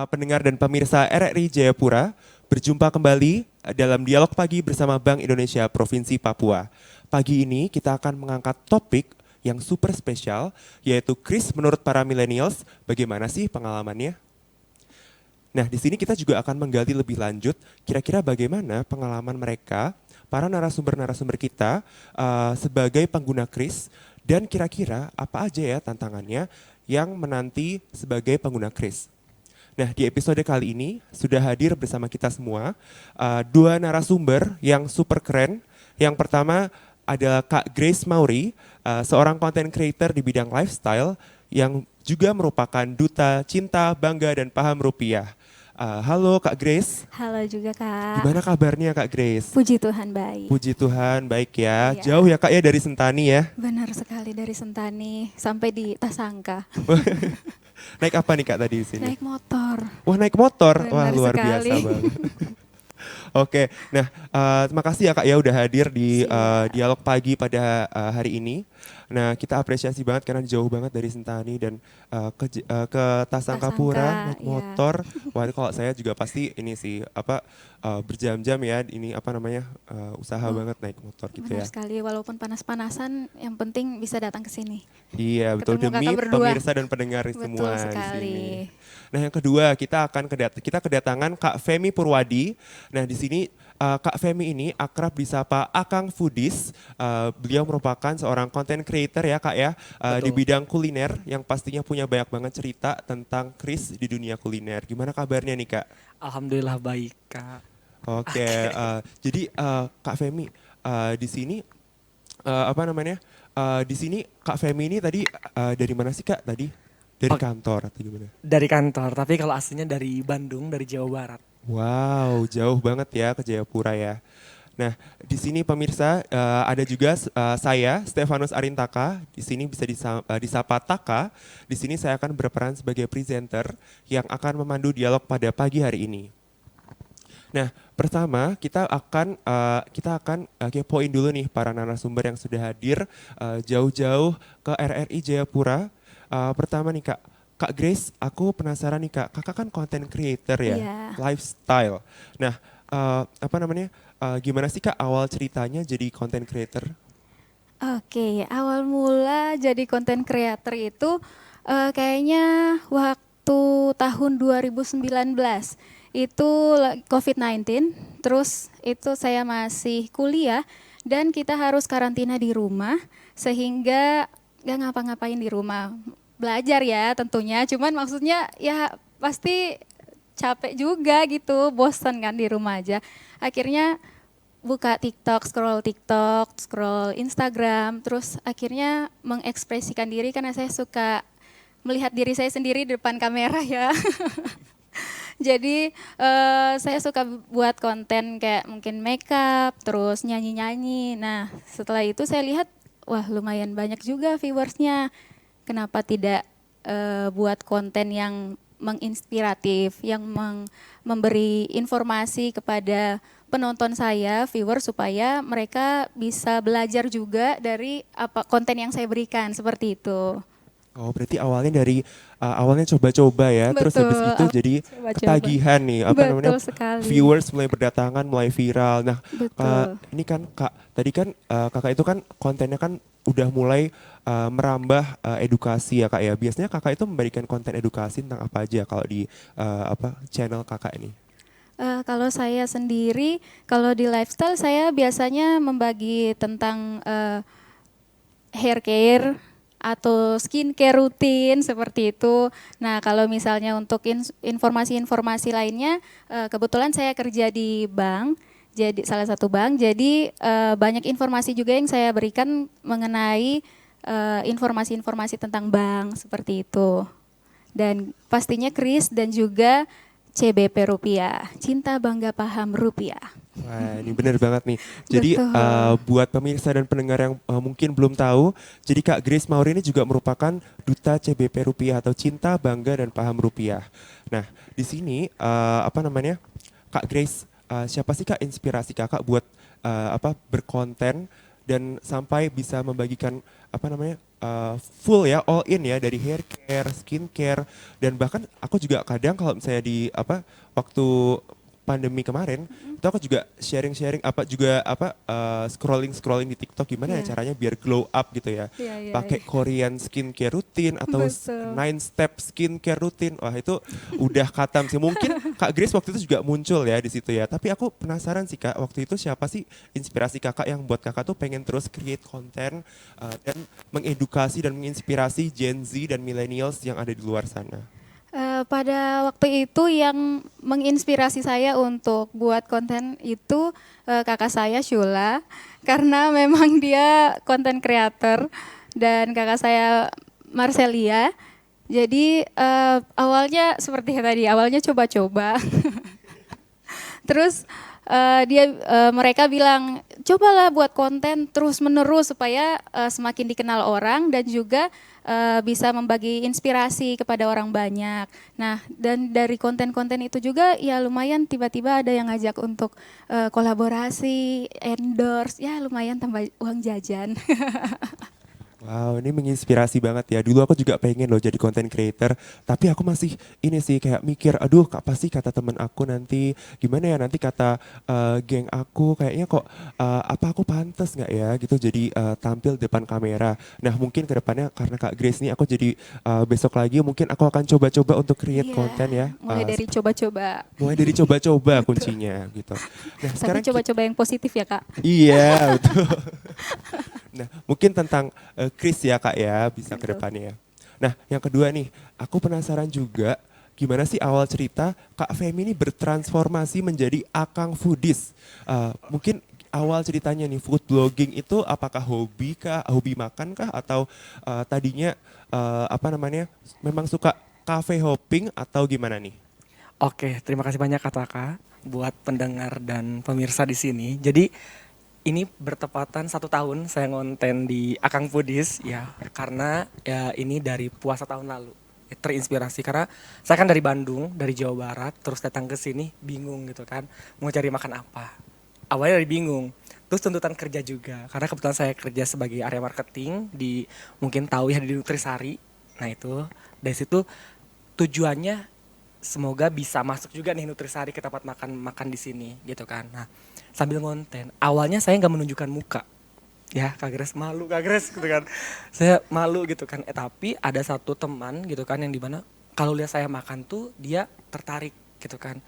pendengar dan pemirsa RRI Jayapura, berjumpa kembali dalam dialog pagi bersama Bank Indonesia Provinsi Papua. Pagi ini kita akan mengangkat topik yang super spesial, yaitu Kris menurut para millennials, bagaimana sih pengalamannya? Nah, di sini kita juga akan menggali lebih lanjut, kira-kira bagaimana pengalaman mereka, para narasumber-narasumber kita sebagai pengguna Kris, dan kira-kira apa aja ya tantangannya yang menanti sebagai pengguna Kris. Nah, di episode kali ini sudah hadir bersama kita semua dua narasumber yang super keren. Yang pertama adalah Kak Grace Mauri, seorang content creator di bidang lifestyle yang juga merupakan duta cinta, bangga, dan paham rupiah. Halo Kak Grace. Halo juga Kak. Gimana kabarnya Kak Grace? Puji Tuhan baik. Puji Tuhan, baik ya. Iya. Jauh ya Kak ya dari Sentani ya? Benar sekali dari Sentani sampai di Tasangka. Naik apa nih Kak tadi di sini? Naik motor. Wah naik motor, wah Benar luar sekali. biasa banget. Oke, nah terima kasih ya Kak ya udah hadir di Siap. dialog pagi pada hari ini. Nah kita apresiasi banget karena jauh banget dari Sentani dan ke Tasangkapura Tasangka, naik iya. motor. Wah kalau saya juga pasti ini sih berjam-jam ya ini apa namanya usaha Oh, banget naik motor gitu Benar ya. sekali walaupun panas-panasan yang penting bisa datang ke sini. Iya betul Ketemu demi kakak berdua. pemirsa dan pendengar semua Betul di sekali. sini. Nah yang kedua kita kedatangan Kak Femi Purwadi. Nah di sini Kak Femi ini akrab disapa Akang Foodies. Beliau merupakan seorang content creator ya Kak ya di Betul. bidang kuliner yang pastinya punya banyak banget cerita tentang Kris di dunia kuliner. Gimana kabarnya nih Kak? Alhamdulillah baik, Kak. Oke, jadi Kak Femi di sini apa namanya? Di sini Kak Femi ini tadi dari mana sih Kak tadi? Dari Oh. kantor atau gimana? Dari kantor, tapi kalau aslinya dari Bandung, dari Jawa Barat. Wow, jauh banget ya ke Jayapura ya. Nah, di sini pemirsa ada juga saya Stefanus Arintaka. Di sini bisa disapa Taka. Di sini saya akan berperan sebagai presenter yang akan memandu dialog pada pagi hari ini. Nah, pertama kita akan kepoin dulu nih para narasumber yang sudah hadir jauh-jauh ke RRI Jayapura. Pertama nih Kak Grace, aku penasaran nih Kak, Kakak kan content creator ya, Iya. lifestyle. Nah, apa namanya? Gimana sih Kak awal ceritanya jadi content creator? Oke, awal mula jadi konten creator itu kayaknya waktu tahun 2019 itu COVID-19, terus itu saya masih kuliah dan kita harus karantina di rumah sehingga nggak ngapa-ngapain di rumah, belajar ya tentunya, cuman maksudnya ya pasti capek juga gitu, bosan kan di rumah aja. Akhirnya buka TikTok, scroll Instagram, terus akhirnya mengekspresikan diri karena saya suka melihat diri saya sendiri di depan kamera ya. Jadi saya suka buat konten kayak mungkin makeup, terus nyanyi-nyanyi. Nah setelah itu saya lihat, wah lumayan banyak juga viewersnya. Kenapa tidak buat konten yang menginspiratif, yang memberi informasi kepada penonton saya, viewer supaya mereka bisa belajar juga dari apa konten yang saya berikan seperti itu. Oh, berarti awalnya coba-coba ya, terus habis itu jadi Coba-coba. ketagihan nih, apa namanya? Betul sekali. Viewers mulai berdatangan, mulai viral. Nah, Betul. ini kan Kak, tadi kan Kakak itu kan kontennya kan udah mulai merambah edukasi ya Kak ya. Biasanya Kakak itu memberikan konten edukasi tentang apa aja kalau di channel Kakak ini? Kalau saya sendiri, kalau di lifestyle saya biasanya membagi tentang hair care atau skincare rutin seperti itu. Nah kalau misalnya untuk informasi-informasi lainnya, kebetulan saya kerja di bank, jadi salah satu bank, jadi banyak informasi juga yang saya berikan mengenai informasi-informasi tentang bank seperti itu. Dan pastinya Kris dan juga CBP Rupiah, Cinta Bangga Paham Rupiah. Wah, ini benar banget nih. Jadi Betul. buat pemirsa dan pendengar yang mungkin belum tahu, jadi Kak Grace Mauri ini juga merupakan duta CBP Rupiah atau Cinta Bangga dan Paham Rupiah. Nah, di sini apa namanya, Kak Grace, siapa sih Kak inspirasi Kakak buat berkonten dan sampai bisa membagikan apa namanya full ya, all in ya, dari hair care, skin care, dan bahkan aku juga kadang kalau misalnya di apa waktu pandemi kemarin itu aku juga sharing-sharing apa juga apa scrolling-scrolling di TikTok gimana ya Iya. caranya biar glow up gitu ya. Iya, iya, Pakai iya. Korean skincare rutin atau Betul. nine step skincare rutin. Wah, itu udah katam sih. Mungkin Kak Grace waktu itu juga muncul ya di situ ya. Tapi aku penasaran sih Kak, waktu itu siapa sih inspirasi Kakak yang buat Kakak tuh pengen terus create konten dan mengedukasi dan menginspirasi Gen Z dan millennials yang ada di luar sana? Pada waktu itu yang menginspirasi saya untuk buat konten itu kakak saya Shula, karena memang dia konten creator, dan kakak saya Marcelia. Jadi awalnya seperti tadi, awalnya coba-coba. Terus mereka bilang cobalah buat konten terus menerus supaya semakin dikenal orang dan juga bisa membagi inspirasi kepada orang banyak. Nah, dan dari konten-konten itu juga ya lumayan tiba-tiba ada yang ngajak untuk kolaborasi, endorse, ya lumayan tambah uang jajan. Wow, ini menginspirasi banget ya. Dulu aku juga pengen loh jadi content creator, tapi aku masih ini sih kayak mikir, aduh apa sih kata temen aku nanti, gimana ya nanti kata geng aku, kayaknya kok apa aku pantas nggak ya gitu jadi tampil depan kamera. Nah mungkin kedepannya karena Kak Grace nih aku jadi besok lagi mungkin aku akan coba-coba untuk create Iya, konten ya. mulai dari coba-coba. Mulai dari coba-coba kuncinya gitu. Nah Tapi sekarang coba-coba yang positif ya, Kak. iya betul. Nah, mungkin tentang Chris ya Kak ya, bisa ke Betul. depannya ya. Nah, yang kedua nih, aku penasaran juga gimana sih awal cerita Kak Femi ini bertransformasi menjadi Akang Foodies. Mungkin awal ceritanya nih food blogging itu apakah hobi kah, hobi makan kah atau tadinya apa namanya memang suka cafe hopping atau gimana nih? Oke, terima kasih banyak Kak Taka buat pendengar dan pemirsa di sini. Jadi ini bertepatan 1 tahun saya ngonten di Akang Foodies ya, karena ya ini dari puasa tahun lalu. Terinspirasi karena saya kan dari Bandung, dari Jawa Barat, terus datang ke sini bingung gitu kan, mau cari makan apa. Awalnya dari bingung, terus tuntutan kerja juga, karena kebetulan saya kerja sebagai area marketing di, mungkin tahu ya, di Nutrisari. Nah itu dari situ tujuannya semoga bisa masuk juga nih Nutrisari ke tempat makan makan di sini gitu kan. Nah, sambil ngonten. Awalnya saya nggak menunjukkan muka. Ya, Kak Grace malu, Kak Grace gitu kan. Saya malu gitu kan. Tapi ada satu teman gitu kan yang dimana kalau lihat saya makan tuh dia tertarik gitu kan.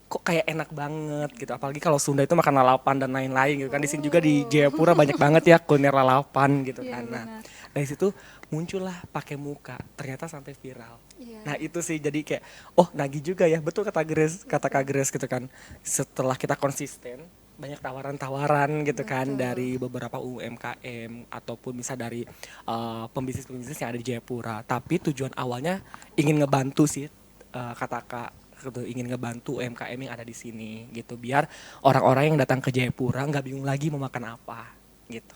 Kok kayak enak banget gitu. Apalagi kalau Sunda itu makan lalapan dan lain-lain gitu kan. Di sini juga di Jayapura banyak banget ya kuliner lalapan gitu Iya, kan. Nah, benar. dari situ muncullah pakai muka. Ternyata sampai viral. Iya. Nah itu sih jadi kayak oh nagih juga ya, betul kata Grace, kata Kak Grace gitu kan. Setelah kita konsisten banyak tawaran-tawaran gitu kan Betul. dari beberapa UMKM ataupun bisa dari pembisnis-pembisnis yang ada di Jayapura. Tapi tujuan awalnya ingin ngebantu sih, kata Kak gitu, ingin ngebantu UMKM yang ada di sini gitu biar orang-orang yang datang ke Jayapura nggak bingung lagi mau makan apa gitu.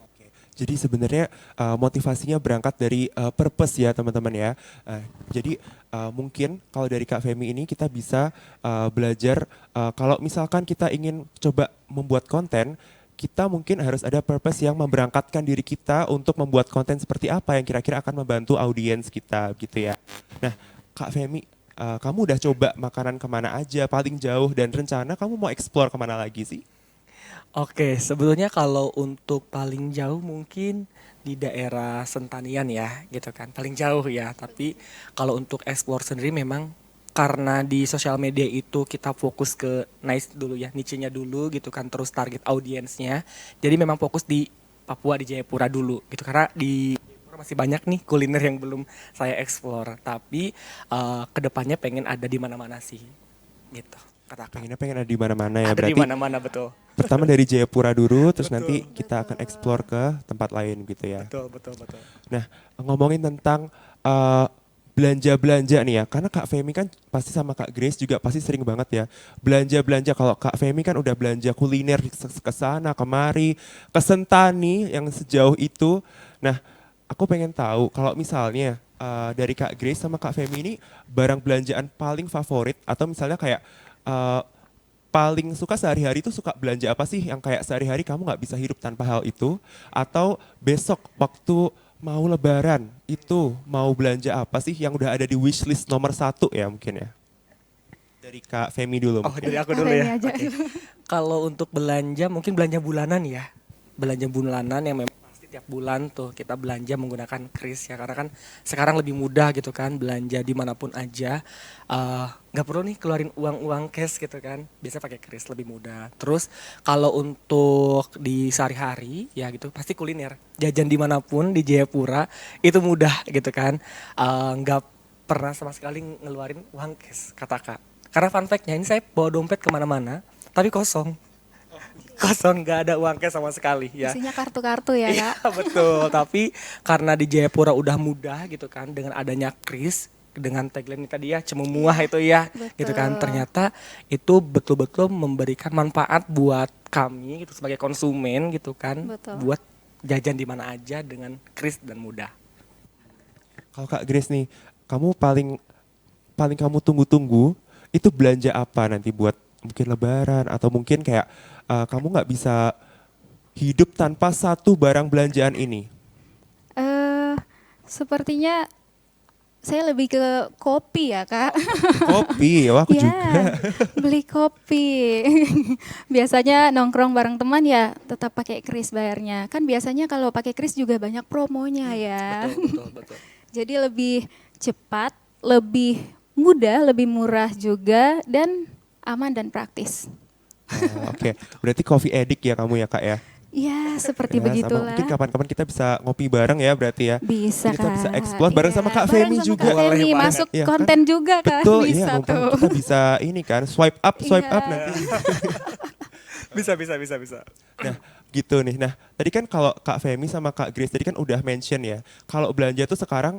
Oke. Jadi sebenarnya motivasinya berangkat dari purpose ya teman-teman ya. Jadi mungkin kalau dari Kak Femi ini kita bisa belajar kalau misalkan kita ingin coba membuat konten, kita mungkin harus ada purpose yang memberangkatkan diri kita untuk membuat konten seperti apa yang kira-kira akan membantu audiens kita gitu ya. Nah Kak Femi, kamu udah coba makanan kemana aja paling jauh dan rencana kamu mau explore kemana lagi sih? Oke, sebetulnya kalau untuk paling jauh mungkin di daerah Sentanian ya, gitu kan. Paling jauh ya, tapi kalau untuk explore sendiri memang karena di sosial media itu kita fokus ke niche dulu ya, niche-nya dulu gitu kan, terus target audiensnya. Jadi memang fokus di Papua, di Jayapura dulu gitu. Karena di Jayapura masih banyak nih kuliner yang belum saya explore, tapi kedepannya pengen ada di mana-mana sih, gitu. Katakan. Pengen ada di mana-mana ya. Ada di Berarti mana-mana betul. pertama dari Jayapura dulu, terus nanti Betul. kita akan explore ke tempat lain gitu ya. Betul, betul, betul. Nah, ngomongin tentang belanja-belanja nih ya, karena Kak Femi kan pasti sama Kak Grace juga pasti sering banget ya belanja-belanja. Kalau Kak Femi kan udah belanja kuliner ke sana, kemari, ke Sentani yang sejauh itu. Nah, aku pengen tahu kalau misalnya dari Kak Grace sama Kak Femi ini barang belanjaan paling favorit atau misalnya kayak eh, paling suka sehari-hari itu suka belanja apa sih yang kayak sehari-hari kamu nggak bisa hidup tanpa hal itu? Atau besok waktu mau lebaran itu mau belanja apa sih yang udah ada di wishlist nomor 1 ya mungkin ya? Dari Kak Femi dulu. Oh, mungkin. dari aku Kak dulu Femi ya. aja. Oke. Kalau untuk belanja mungkin belanja bulanan ya. Belanja bulanan yang memang pasti tiap bulan tuh kita belanja menggunakan kris ya, karena kan sekarang lebih mudah gitu kan belanja dimanapun aja. Nggak perlu nih keluarin uang cash gitu kan, biasa pakai kris lebih mudah. Terus kalau untuk di sehari-hari ya gitu pasti kuliner, jajan dimanapun di Jayapura itu mudah gitu kan. Nggak pernah sama sekali ngeluarin uang cash kata kak, karena fun fact-nya ini saya bawa dompet kemana-mana tapi kosong. Kosong, nggak ada uang cash sama sekali ya. Isinya kartu-kartu ya Iya Kak. betul, tapi karena di Jayapura udah mudah gitu kan dengan adanya kris, dengan tagline tadi ya cemumuah itu ya gitu kan, Betul. ternyata itu betul-betul memberikan manfaat buat kami gitu sebagai konsumen gitu kan, Betul. buat jajan di mana aja dengan kris dan mudah. Kalau Kak Grace nih, kamu paling paling kamu tunggu-tunggu itu belanja apa nanti buat mungkin lebaran atau mungkin kayak kamu nggak bisa hidup tanpa satu barang belanjaan ini. Eh, Sepertinya saya lebih ke kopi ya Kak. Kopi, wah aku Iya, juga. beli kopi. Biasanya nongkrong bareng teman ya tetap pakai kris bayarnya. Kan biasanya kalau pakai kris juga banyak promonya ya. Betul. Jadi lebih cepat, lebih mudah, lebih murah juga dan aman dan praktis. Oh, oke, berarti coffee addict ya kamu ya Kak ya? Ya, seperti Ya, sama begitulah. mungkin kapan-kapan kita bisa ngopi bareng ya berarti ya. Bisa Kita Kak. bisa explore bareng sama Kak Bareng Femi sama juga. Kak Femi, Boleh banget. masuk Iya kan? konten juga kan. Betul, Bisa iya mumpung tuh. kita bisa ini kan swipe up Iya. nanti. Bisa. Nah, gitu nih. Nah, tadi kan kalau Kak Femi sama Kak Grace tadi kan udah mention ya, kalau belanja tuh sekarang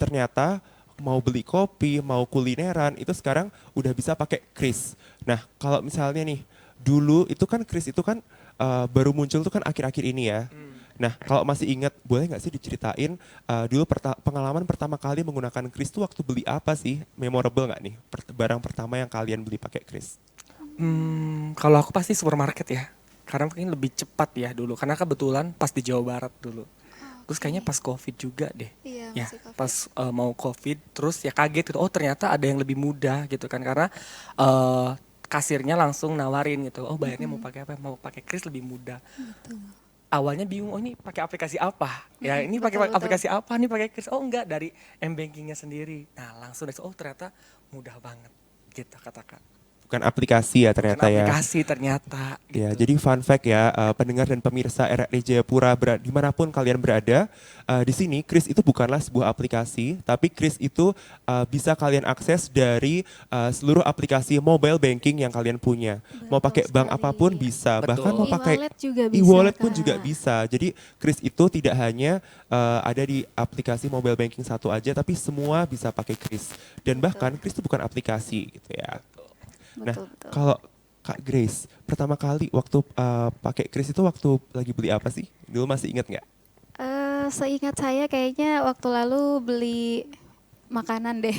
ternyata mau beli kopi, mau kulineran itu sekarang udah bisa pakai kris. Nah, kalau misalnya nih dulu itu kan kris itu kan baru muncul tuh kan akhir-akhir ini ya. Nah, kalau masih ingat, boleh nggak sih diceritain dulu pengalaman pertama kali menggunakan kris tuh waktu beli apa sih? Memorable nggak nih? Barang pertama yang kalian beli pakai kris? Kalau aku pasti supermarket ya, karena mungkin lebih cepat ya dulu, karena kebetulan pas di Jawa Barat dulu. Terus kayaknya pas COVID juga deh. Iya, Ya, masih COVID. pas mau COVID, terus ya kaget gitu. Oh ternyata ada yang lebih mudah gitu kan, karena kasirnya langsung nawarin gitu. Oh bayarnya mau pakai apa? Mau pakai kris lebih mudah. Awalnya bingung, oh ini pakai aplikasi apa? Ya ini pakai betul. aplikasi apa? Nih pakai kris? Oh enggak, dari m-bankingnya sendiri. Nah langsung dari oh ternyata mudah banget gitu katakan. Bukan aplikasi ya ternyata ya. Aplikasi ternyata. Ya, Gitu. jadi fun fact ya, pendengar dan pemirsa RRI Jayapura dimanapun kalian berada, di sini Kris itu bukanlah sebuah aplikasi, tapi Kris itu bisa kalian akses dari seluruh aplikasi mobile banking yang kalian punya. Mau Betul pakai bank sekali. apapun bisa, Betul. bahkan mau pakai E-wallet juga bisa, e-wallet pun Kak. juga bisa. Jadi Kris itu tidak hanya ada di aplikasi mobile banking satu aja, tapi semua bisa pakai Kris. Dan bahkan Kris itu bukan aplikasi gitu ya. Nah, Betul. kalau Kak Grace, pertama kali waktu pakai kris itu waktu lagi beli apa sih? Dulu masih ingat nggak? Seingat saya kayaknya waktu lalu beli makanan deh.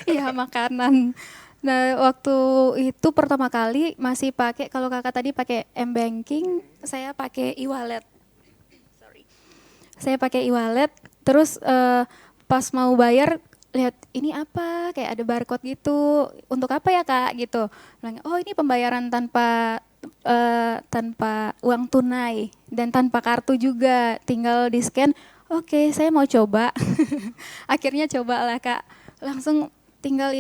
Iya makanan. Nah waktu itu pertama kali masih pakai, kalau kakak tadi pakai m-banking, saya pakai e-wallet. Saya pakai e-wallet, terus pas mau bayar lihat ini apa, kayak ada barcode gitu, untuk apa ya kak gitu. Bilang, oh ini pembayaran tanpa uang tunai dan tanpa kartu juga, tinggal di scan. Oke, saya mau coba. Akhirnya coba lah kak, langsung tinggal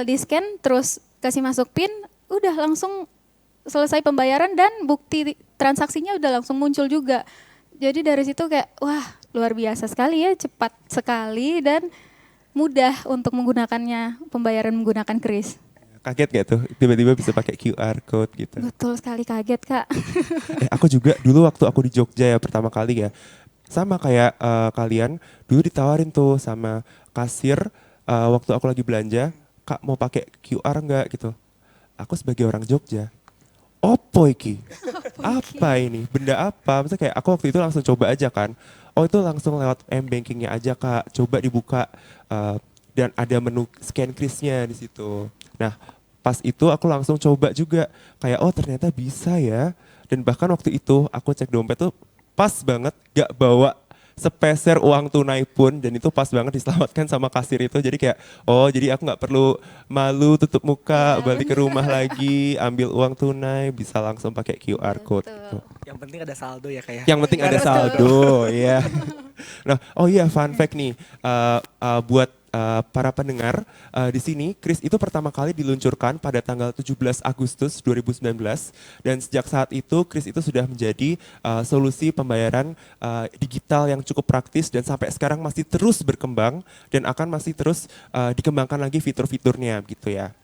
di scan, terus kasih masuk PIN, udah langsung selesai pembayaran dan bukti transaksinya udah langsung muncul juga. Jadi dari situ kayak wah luar biasa sekali ya, cepat sekali dan mudah untuk menggunakannya, pembayaran menggunakan kris. Kaget gak tuh tiba-tiba bisa pakai QR code gitu? Betul sekali, kaget kak. Aku juga dulu waktu aku di Jogja ya pertama kali ya, sama kayak kalian, dulu ditawarin tuh sama kasir waktu aku lagi belanja, Kak mau pakai QR nggak gitu? Aku sebagai orang Jogja, opo iki? Apa ini? Benda apa? Maksudnya kayak aku waktu itu langsung coba aja kan. Oh itu langsung lewat m-bankingnya aja kak. Coba dibuka dan ada menu scan krisnya di situ. Nah pas itu aku langsung coba juga kayak oh ternyata bisa ya. Dan bahkan waktu itu aku cek dompet tuh pas banget gak bawa sepeser uang tunai pun, dan itu pas banget diselamatkan sama kasir itu. Jadi kayak oh jadi aku nggak perlu malu tutup muka balik ke rumah lagi ambil uang tunai, bisa langsung pakai QR code gitu. Yang penting ada saldo ya kayak. Yang penting ada saldo ya. Nah, oh iya fun fact nih buat para pendengar di sini Kris itu pertama kali diluncurkan pada tanggal 17 Agustus 2019, dan sejak saat itu Kris itu sudah menjadi solusi pembayaran digital yang cukup praktis dan sampai sekarang masih terus berkembang dan akan masih terus dikembangkan lagi fitur-fiturnya gitu ya.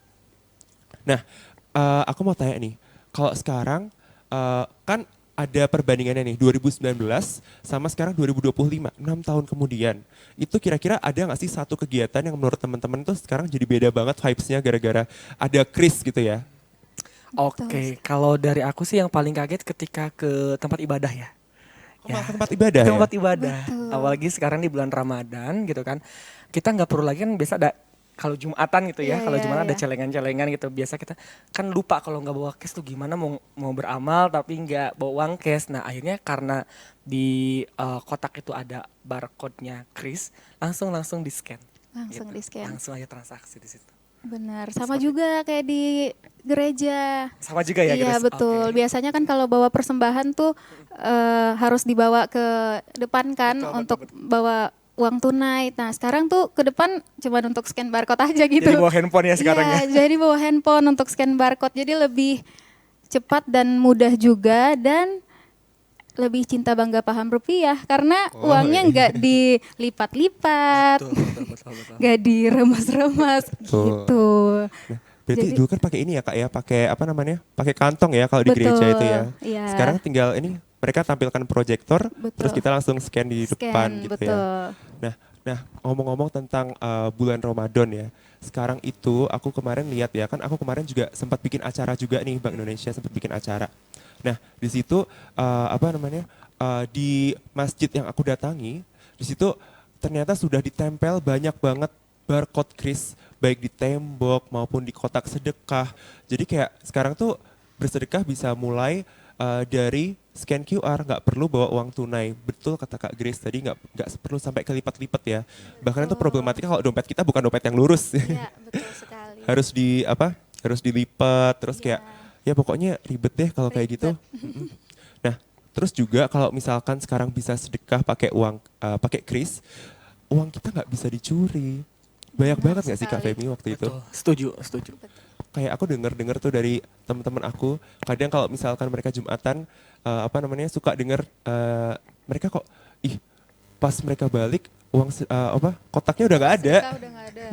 Nah, aku mau tanya nih, kalau sekarang kan ada perbandingannya nih 2019 sama sekarang 2025, 6 tahun kemudian. Itu kira-kira ada nggak sih satu kegiatan yang menurut teman-teman tuh sekarang jadi beda banget vibes-nya gara-gara ada Kris gitu ya? Oke, kalau dari aku sih yang paling kaget ketika ke tempat ibadah ya. Oh, malah ke tempat ibadah ya? Tempat ibadah. Betul. Apalagi sekarang di bulan Ramadan gitu kan. Kita nggak perlu lagi kan biasa ada kalau Jumatan gitu ya. Iya, Kalau iya, Jumatan ada iya. celengan-celengan gitu. Biasa kita kan lupa kalau nggak bawa cash tuh gimana mau beramal tapi nggak bawa uang cash. Nah, akhirnya karena di kotak itu ada barcode-nya Kris, langsung di-scan. Langsung di-scan. Langsung aja transaksi di situ. Benar, sama juga kayak di gereja. Sama juga ya, Iya Kris? betul. Oke. Biasanya kan kalau bawa persembahan tuh harus dibawa ke depan kan Betul, untuk betul. bawa uang tunai. Nah sekarang tuh ke depan cuma untuk scan barcode aja gitu. Jadi bawa handphone ya sekarang Iya, ya. jadi bawa handphone untuk scan barcode. Jadi lebih cepat dan mudah juga, dan lebih cinta bangga paham rupiah karena Oh, uangnya iya. nggak dilipat-lipat, Betul. nggak diremas-remas Betul. gitu. Nah, berarti Jadi- dulu kan pakai ini ya Kak ya, pakai apa namanya? Pakai kantong ya kalau di gereja Betul, itu ya. iya. Sekarang tinggal ini mereka tampilkan proyektor, Betul. terus kita langsung scan di depan Scan, gitu betul. ya. Nah ngomong-ngomong tentang bulan Ramadan ya. Sekarang itu aku kemarin lihat ya, kan aku kemarin juga sempat bikin acara juga nih, Bank Indonesia sempat bikin acara. Nah di situ apa namanya di masjid yang aku datangi, di situ ternyata sudah ditempel banyak banget barcode Kris, baik di tembok maupun di kotak sedekah. Jadi kayak sekarang tuh bersedekah bisa mulai dari scan QR, nggak perlu bawa uang tunai. Betul kata Kak Grace tadi, nggak perlu sampai kelipat-lipat ya. Bahkan itu Betul. problematika kalau dompet kita bukan dompet yang lurus. Iya, betul sekali. Harus di apa? Harus dilipat, terus kayak ya pokoknya ribet deh kalau kayak gitu. Mm-mm. Nah, terus juga kalau misalkan sekarang bisa sedekah pakai uang pakai Kris, uang kita nggak bisa dicuri. Banyak Benar banget nggak sih Kak sekali. Femi waktu itu? Betul. Setuju. Kayak aku denger tuh dari teman-teman aku, kadang kalau misalkan mereka Jumatan apa namanya suka denger mereka kok pas mereka balik uang apa kotaknya udah nggak ada. Sedekah udah nggak ada.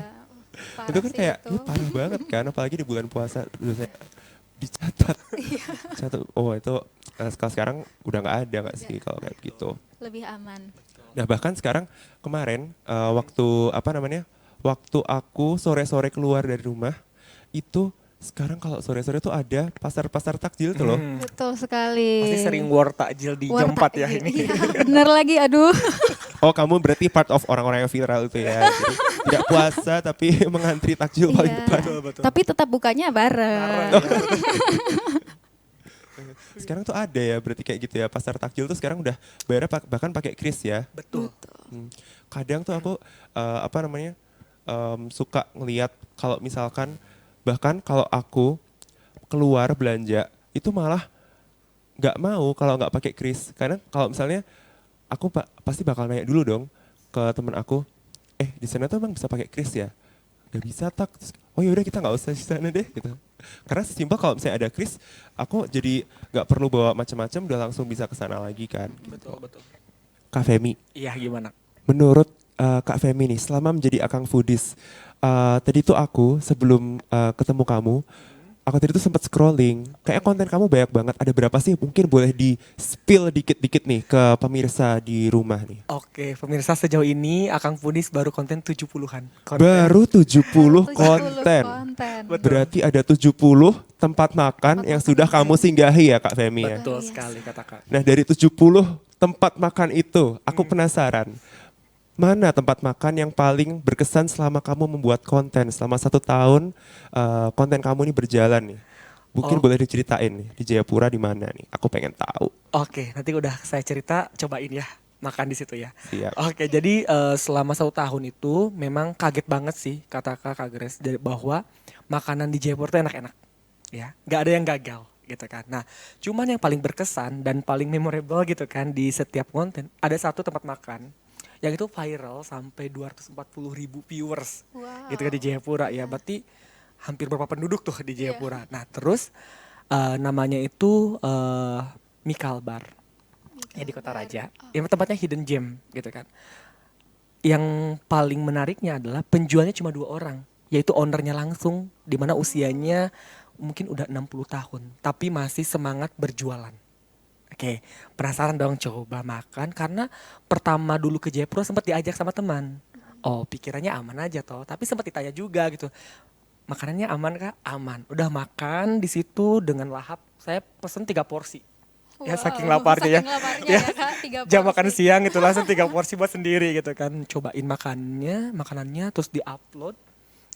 Parah Itu kan sih kayak itu. ya parah banget kan, apalagi di bulan puasa dulu saya dicatat. Iya. Catat, oh itu kalau sekarang udah nggak ada nggak sih kalau kayak gitu. Lebih aman. Nah bahkan sekarang kemarin waktu apa namanya waktu aku sore-sore keluar dari rumah itu sekarang kalau sore-sore tuh ada pasar-pasar takjil tuh loh. Betul sekali. Pasti sering war takjil di War jam 4 ya takjil. ini. Iya, bener lagi, aduh. Oh kamu berarti part of orang-orang yang viral itu ya. Jadi, tidak puasa tapi mengantri takjil paling Iya. depan. Tapi tetap bukanya bareng. Sekarang tuh ada ya berarti kayak gitu ya, pasar takjil tuh sekarang udah bayarnya bahkan pakai kris ya. Betul. Kadang tuh aku apa namanya suka ngelihat kalau misalkan bahkan kalau aku keluar belanja itu malah nggak mau kalau nggak pakai kris, karena kalau misalnya aku pasti bakal nanya dulu dong ke temen aku, di sana tuh emang bisa pakai kris ya? Gak bisa tak. Terus, oh yaudah kita nggak usah di sana deh gitu. Karena sesimpel kalau misalnya ada kris, aku jadi nggak perlu bawa macam-macam, udah langsung bisa ke sana lagi kan. Betul. Kak Femi, Iya, gimana? menurut Kak Femi nih, selama menjadi Akang Foodies, tadi tuh aku sebelum ketemu kamu, aku tadi tuh sempat scrolling, kayak konten kamu banyak banget. Ada berapa sih? Mungkin boleh di-spill dikit-dikit nih ke pemirsa di rumah nih. Oke, pemirsa sejauh ini Akang Foodies baru konten 70-an. Baru 70 70 konten. Berarti ada 70 tempat makan yang sudah kamu singgahi ya Kak Femi ya. Betul Yes. sekali kata Kak. Nah dari 70 tempat makan itu, aku penasaran. mana tempat makan yang paling berkesan selama kamu membuat konten selama 1 tahun konten kamu ini berjalan nih? Mungkin Oh. boleh diceritain nih di Jayapura di mana nih? Aku pengen tahu. Oke, nanti udah saya cerita, cobain ya makan di situ ya. Siap. Oke, jadi selama 1 tahun itu memang kaget banget sih kata Kak Grace bahwa makanan di Jayapura itu enak-enak, ya, nggak ada yang gagal gitu kan. Nah, cuman yang paling berkesan dan paling memorable gitu kan di setiap konten ada satu tempat makan yang itu viral sampai 240.000 viewers Wow. gitu kan di Jayapura ya. Berarti hampir berapa penduduk tuh di Jayapura. Nah, terus namanya itu Mikal Bar. Ya di Kota Raja. Yang tempatnya hidden gem gitu kan. Yang paling menariknya adalah penjualnya cuma 2 orang, yaitu ownernya langsung di mana usianya mungkin udah 60 tahun tapi masih semangat berjualan. Oke, penasaran dong coba makan karena pertama dulu ke Jayapura sempat diajak sama teman. Oh, pikirannya aman aja toh, tapi sempat ditanya juga gitu. Makanannya aman kah? Aman. Udah makan di situ dengan lahap. Saya pesen 3 porsi. Ya saking Wow, laparnya ya. saking laparnya Ya, ya, Kak, 3 Jam makan porsi. siang itu langsung 3 porsi buat sendiri gitu kan. Cobain makanannya terus diupload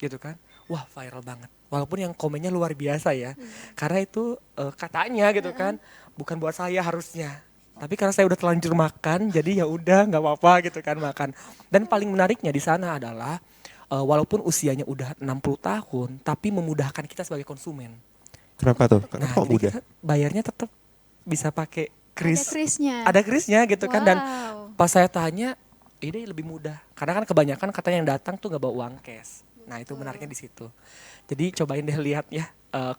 gitu kan. Wah, viral banget. Walaupun yang komennya luar biasa ya. Karena itu katanya gitu kan bukan buat saya harusnya. Tapi karena saya udah terlanjur makan jadi ya udah nggak apa-apa gitu kan makan. Dan paling menariknya di sana adalah walaupun usianya udah 60 tahun tapi memudahkan kita sebagai konsumen. Kenapa tuh? Nah, Kenapa kok jadi mudah? kita bayarnya tetap bisa pakai kris. Ada krisnya. Ada krisnya gitu kan. Dan Wow. pas saya tanya, ini lebih mudah. Karena kan kebanyakan katanya yang datang tuh nggak bawa uang cash. Nah itu menariknya di situ. Jadi cobain deh lihat ya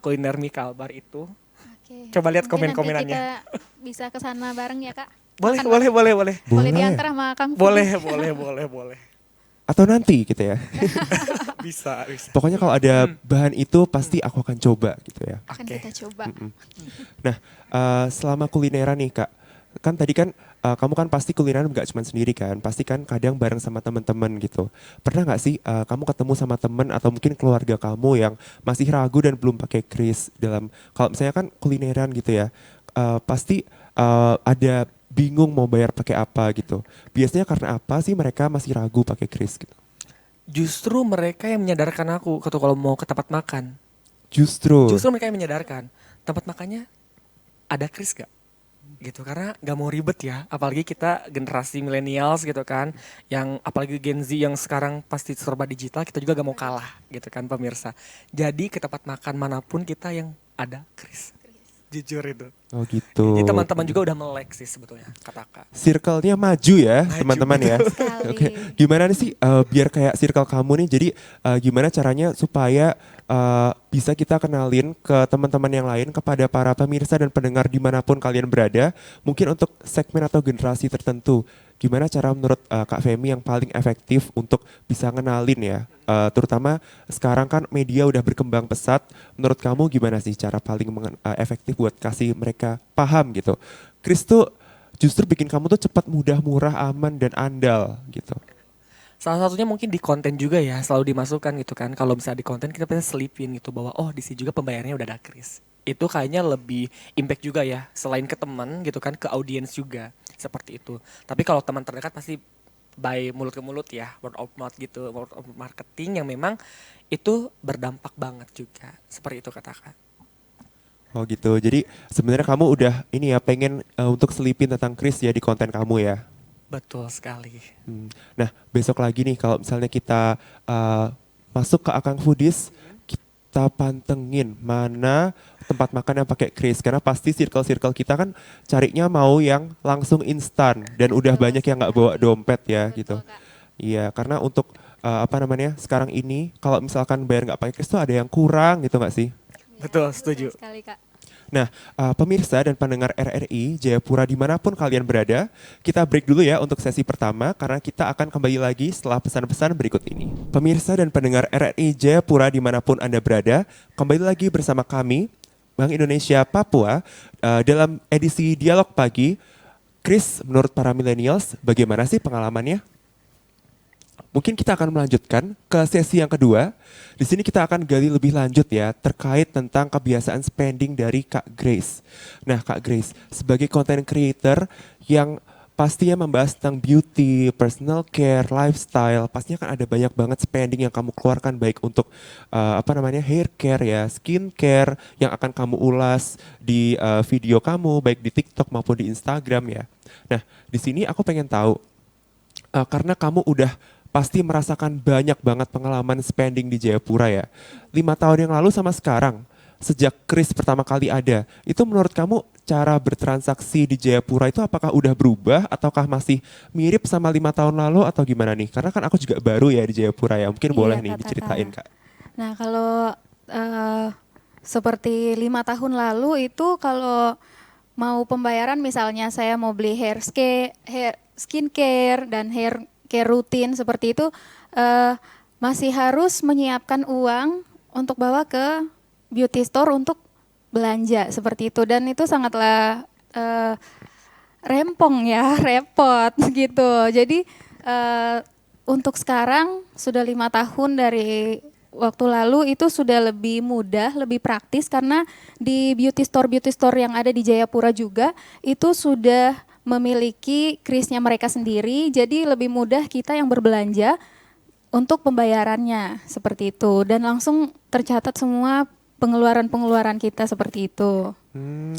kuliner mie kalbar itu. Oke. Coba lihat Mungkin komen-komenannya. nanti kita bisa ke sana bareng ya, Kak. Boleh, Makan boleh, bareng. boleh, boleh. Boleh Boleh. diantar sama Kang Fudi. Boleh. Atau nanti gitu ya. Bisa, bisa. Pokoknya kalau ada bahan itu pasti aku akan coba gitu ya. Akan Oke. kita coba. Nah, selama kulineran nih Kak, kan tadi kan kamu kan pasti kulineran nggak cuma sendiri kan, pasti kan kadang bareng sama teman-teman gitu. Pernah nggak sih kamu ketemu sama teman atau mungkin keluarga kamu yang masih ragu dan belum pakai kris dalam, kalau misalnya kan kulineran gitu ya, pasti ada bingung mau bayar pakai apa gitu. Biasanya karena apa sih mereka masih ragu pakai kris gitu? Justru mereka yang menyadarkan aku kalau mau ke tempat makan. Justru. Justru mereka yang menyadarkan tempat makannya ada kris gak? Gitu karena gak mau ribet ya, apalagi kita generasi millennials gitu kan, yang apalagi Gen Z yang sekarang pasti serba digital, kita juga gak mau kalah gitu kan pemirsa. Jadi ke tempat makan manapun kita yang ada kris, jujur itu. Oh gitu. Jadi teman-teman juga udah melek sih sebetulnya kata Kak. Circle-nya maju ya Maju, teman-teman ya. Sekali. Oke, gimana nih sih biar kayak circle kamu nih? Jadi gimana caranya supaya bisa kita kenalin ke teman-teman yang lain, kepada para pemirsa dan pendengar dimanapun kalian berada, mungkin untuk segmen atau generasi tertentu. Gimana cara menurut Kak Femi yang paling efektif untuk bisa ngenalin ya? Terutama sekarang kan media udah berkembang pesat. Menurut kamu gimana sih cara paling efektif buat kasih mereka paham gitu? Kris tuh justru bikin kamu tuh cepat, mudah, murah, aman, dan andal gitu. Salah satunya mungkin di konten juga ya, selalu dimasukkan gitu kan. Kalau misalnya di konten kita bisa selipin gitu bahwa oh di sini juga pembayarannya udah ada kris. Itu kayaknya lebih impact juga ya, selain ke teman gitu kan, ke audiens juga seperti itu. Tapi kalau teman terdekat pasti by mulut ke mulut ya, word of mouth gitu, word of marketing yang memang itu berdampak banget juga. Seperti itu katakan. Oh gitu. Jadi sebenarnya kamu udah ini ya pengen untuk selipin tentang kris ya di konten kamu ya. Betul sekali. Nah besok lagi nih kalau misalnya kita masuk ke Akang Foodies, kita pantengin mana tempat makan yang pakai kris, karena pasti circle-circle kita kan carinya mau yang langsung instan dan udah banyak yang nggak bawa dompet ya gitu. Kak. Iya, karena untuk apa namanya sekarang ini kalau misalkan bayar nggak pakai kris tuh ada yang kurang gitu nggak sih? Betul, setuju. Sekali, Kak. Nah, pemirsa dan pendengar RRI Jayapura dimanapun kalian berada, kita break dulu ya untuk sesi pertama karena kita akan kembali lagi setelah pesan-pesan berikut ini. Pemirsa dan pendengar RRI Jayapura dimanapun Anda berada, kembali lagi bersama kami, Bank Indonesia Papua, dalam edisi Dialog Pagi. Kris, menurut para millennials, bagaimana sih pengalamannya? Mungkin kita akan melanjutkan ke sesi yang kedua. Di sini kita akan gali lebih lanjut ya terkait tentang kebiasaan spending dari Kak Grace. Nah Kak Grace, sebagai content creator yang pastinya membahas tentang beauty, personal care, lifestyle. Pastinya kan ada banyak banget spending yang kamu keluarkan baik untuk hair care ya, skin care yang akan kamu ulas di video kamu baik di TikTok maupun di Instagram ya. Nah, di sini aku pengen tahu karena kamu udah pasti merasakan banyak banget pengalaman spending di Jayapura ya. 5 tahun yang lalu sama sekarang, sejak kris pertama kali ada, itu menurut kamu cara bertransaksi di Jayapura itu apakah udah berubah ataukah masih mirip sama 5 tahun lalu atau gimana nih? Karena kan aku juga baru ya di Jayapura ya, mungkin boleh Iya, nih Kak diceritain Taka. Kak. Nah, kalau seperti 5 tahun lalu itu kalau mau pembayaran misalnya saya mau beli hair skincare dan hair care rutin seperti itu masih harus menyiapkan uang untuk bawa ke beauty store untuk belanja seperti itu dan itu sangatlah rempong ya, repot gitu. Jadi untuk sekarang sudah 5 tahun dari waktu lalu itu sudah lebih mudah, lebih praktis karena di beauty store yang ada di Jayapura juga itu sudah memiliki krisnya mereka sendiri. Jadi lebih mudah kita yang berbelanja untuk pembayarannya seperti itu dan langsung tercatat semua pengeluaran-pengeluaran kita seperti itu.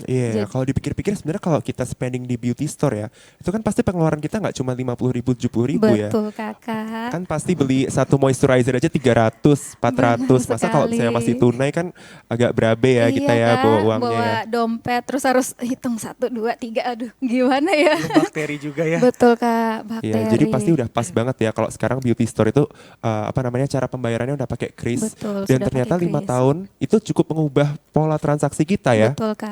Iya, kalau dipikir-pikir sebenarnya kalau kita spending di beauty store ya, itu kan pasti pengeluaran kita nggak cuma 50.000, 70.000 ya. Betul Kakak. Kan pasti beli satu moisturizer aja 300, 400. Benar Masa kalau misalnya masih sekali. tunai kan agak berabe ya kita ya Kak, bawa uangnya bawa ya. dompet terus harus hitung 1, 2, 3, aduh gimana ya. Belum bakteri juga ya. Betul Kak, Iya, bakteri. jadi pasti udah pas banget ya kalau sekarang beauty store itu cara pembayarannya udah pakai kris Betul, dan sudah ternyata pakai 5 kris. tahun itu cukup mengubah pola transaksi kita ya. Betul Kak.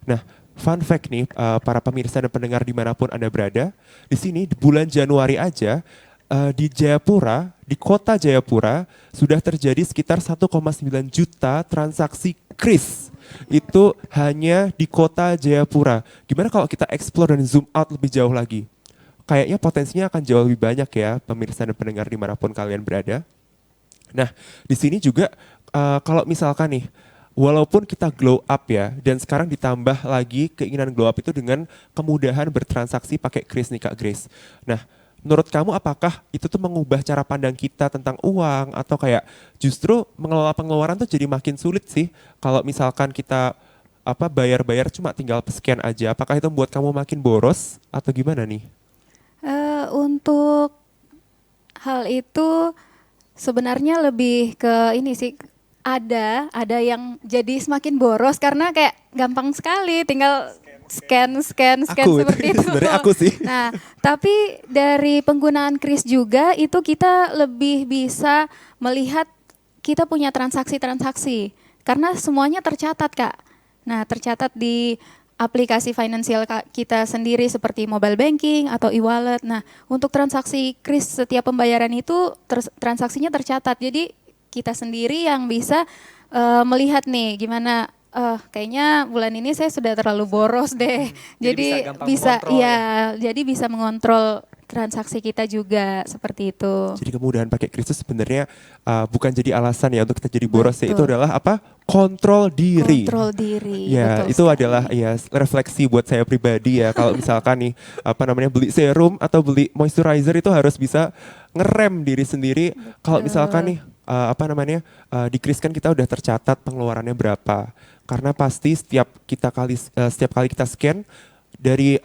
Nah, fun fact nih para pemirsa dan pendengar dimanapun Anda berada, di sini di bulan Januari aja di Jayapura, di kota Jayapura sudah terjadi sekitar 1,9 juta transaksi kris. Itu hanya di kota Jayapura. Gimana kalau kita explore dan zoom out lebih jauh lagi? Kayaknya potensinya akan jauh lebih banyak ya pemirsa dan pendengar dimanapun kalian berada. Nah, di sini juga kalau misalkan nih, walaupun kita glow up ya, dan sekarang ditambah lagi keinginan glow up itu dengan kemudahan bertransaksi pakai kris nih Kak Grace. Nah, menurut kamu apakah itu tuh mengubah cara pandang kita tentang uang atau kayak justru mengelola pengeluaran tuh jadi makin sulit sih kalau misalkan kita bayar-bayar cuma tinggal scan aja, apakah itu membuat kamu makin boros atau gimana nih? Untuk hal itu sebenarnya lebih ke ini sih ada yang jadi semakin boros karena kayak gampang sekali tinggal scan Aku seperti itu itu. sebenarnya aku sih. Nah, tapi dari penggunaan kris juga itu kita lebih bisa melihat kita punya transaksi-transaksi karena semuanya tercatat, Kak. Nah, tercatat di aplikasi finansial kita sendiri seperti mobile banking atau e-wallet. Nah, untuk transaksi kris setiap pembayaran itu transaksinya tercatat. Jadi kita sendiri yang bisa melihat nih gimana kayaknya bulan ini saya sudah terlalu boros deh. Jadi Jadi gampang bisa mengontrol ya, jadi bisa mengontrol transaksi kita juga seperti itu. Jadi kemudahan pakai kris itu sebenarnya bukan jadi alasan ya untuk kita jadi boros ya. Itu Betul. adalah apa? Kontrol diri. Kontrol diri. Ya, betul itu sekali. adalah ya refleksi buat saya pribadi ya. Kalau misalkan nih beli serum atau beli moisturizer itu harus bisa ngerem diri sendiri. Kalau misalkan nih di kris kan kita udah tercatat pengeluarannya berapa. Karena pasti setiap kali kita scan dari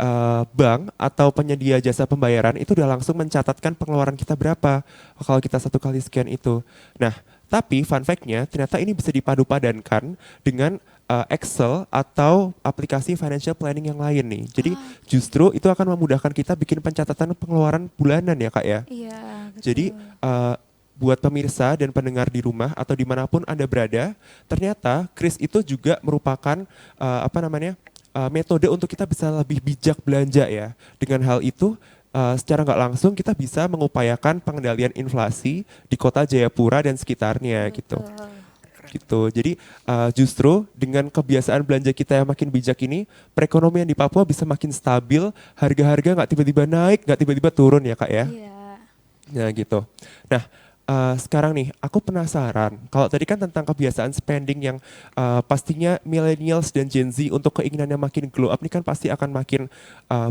bank atau penyedia jasa pembayaran itu udah langsung mencatatkan pengeluaran kita berapa kalau kita satu kali scan itu. Nah, tapi fun fact-nya ternyata ini bisa dipadu-padankan dengan Excel atau aplikasi financial planning yang lain nih. Jadi justru itu akan memudahkan kita bikin pencatatan pengeluaran bulanan ya Kak ya. Iya, betul. Jadi buat pemirsa dan pendengar di rumah atau dimanapun Anda berada, ternyata kris itu juga merupakan metode untuk kita bisa lebih bijak belanja ya. Dengan hal itu, secara nggak langsung kita bisa mengupayakan pengendalian inflasi di kota Jayapura dan sekitarnya gitu. Gitu. Jadi justru dengan kebiasaan belanja kita yang makin bijak ini, perekonomian di Papua bisa makin stabil, harga-harga nggak tiba-tiba naik, nggak tiba-tiba turun ya Kak ya. Iya. Nah gitu. Nah sekarang nih, aku penasaran. Kalau tadi kan tentang kebiasaan spending yang pastinya millennials dan Gen Z untuk keinginannya makin glow up nih kan pasti akan makin